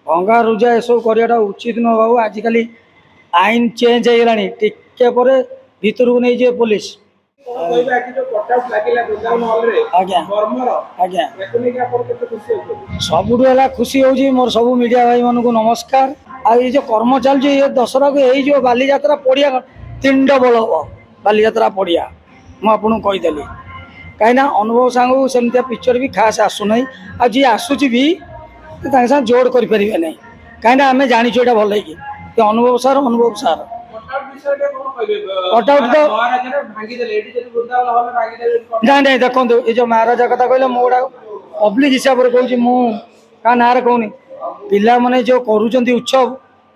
भंगा रुजा एसब करवाटा उचित नुह बाबू। आजिकल आईन चेंज हो गलानी टिके पर भितर को नहीं जाए पुलिस। आज्ञा आज्ञा सबुठ है खुशी हो मोर सब मीडिया भाई मान को नमस्कार। आ जो कर्म चलती ये दशहरा को यही जो बाली यात्रा पड़िया 3 डबल हम बाली यात्रा पड़िया मुझे कहीदेली कहीं अनुभव सांग सेमती पिक्चर भी खास आसूना आज आसूची भी साथ जोड़ करें ना कहीं आम जाचु यहाँ भल कि अनुभव सार कटआउट तो ना ना देखो ये जो महाराजा कथा कहले मोटा पब्लिक हिसाब से कहूँ मुझा ना कहूनी पिला माने जो करुँच उत्सव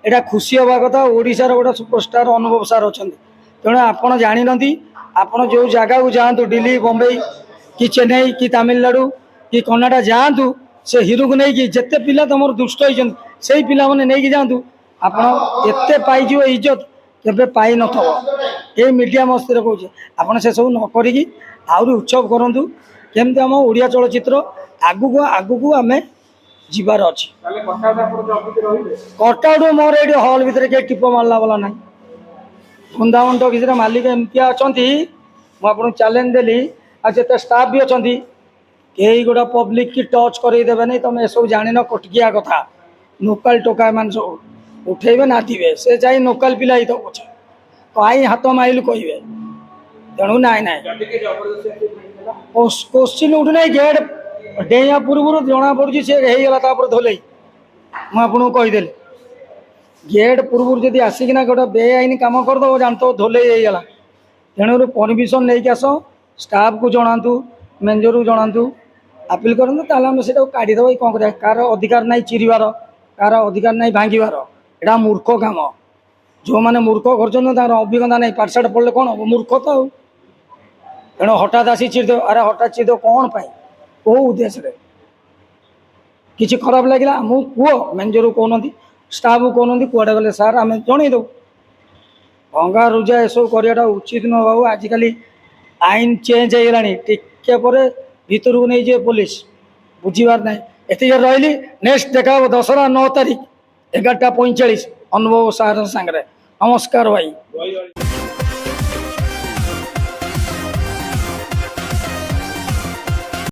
यहाँ खुशी हवा कथा। ओडिशार गोटे सुपरस्टार अनुभव सार अच्छा तेणु आपड़ जानी आपड़ जो जगह को जातु दिल्ली बम्बई कि चेन्नई कि तमिलनाडु कि कनाडा जातु से हिरो को लेकिन जिते पिला तुम दुष्ट होती से पिला मैंने नहीं जातु आपते पाई इज्जत केवे पाई न ये मीडिया मस्ती कहे आपड़ से सब नक आहरी उत्सव करूँ केमती आम ओडिया चलचित्र आगू आगू आम जीवार अच्छी कटआउट मोर ये हल भितर के टिप मारला वाला ना फुंदामंट किसी मालिक एमती अच्छा मुझे चैलेंज देली आ जिते स्टाफ भी अच्छा कई गोटा पब्लिक की टच करदेवे नहीं तुम सब जान कटकिया कथा लोकाल टोका मान सब उठेबे नाचे से चाहे लोकाल पिला ही तो पछे कहीं हाथ माइल कहे तेणु ना ना क्वेश्चन उठुना गेट डेया पूर्व जना पड़ी सी होगा धोले मुझे कहीदेली गेट पूर्व जब आसिकिना गोटे बेआईन कम करदे जानते धोले होगा तेणु परमिशन नहीं आस स्टाफ को जनातु मैनेजर को जनातु आपिल करूँ से काढ़ीदेव कौन कर कार अधिकार ना चिरबार कार अधिकार ना भांगार यहाँ मूर्ख काम जो मैंने मूर्ख कर अभिज्ञता नहीं पाठशाठ पढ़ले कौन हम मूर्ख तो तेणु हठात आसी चिरदेव अरे हठात चिरदेव कौन पाई कौ उद्देश्य किसी खराब लगे आमको कह मैनेजर को कहना स्टाफ को कहना कौड़े गले सार आम जनईदे भंगा रुजा एसब करवाटा उचित नुह बाबू। आजिकल आईन चेंज हो गलानी टिके पर भितर को नहीं जाए पुलिस बुझीबार ना एति रही नेक्स्ट देखा दशहरा 9 तारीख 11:45 अनुभव सार सांगे नमस्कार भाई।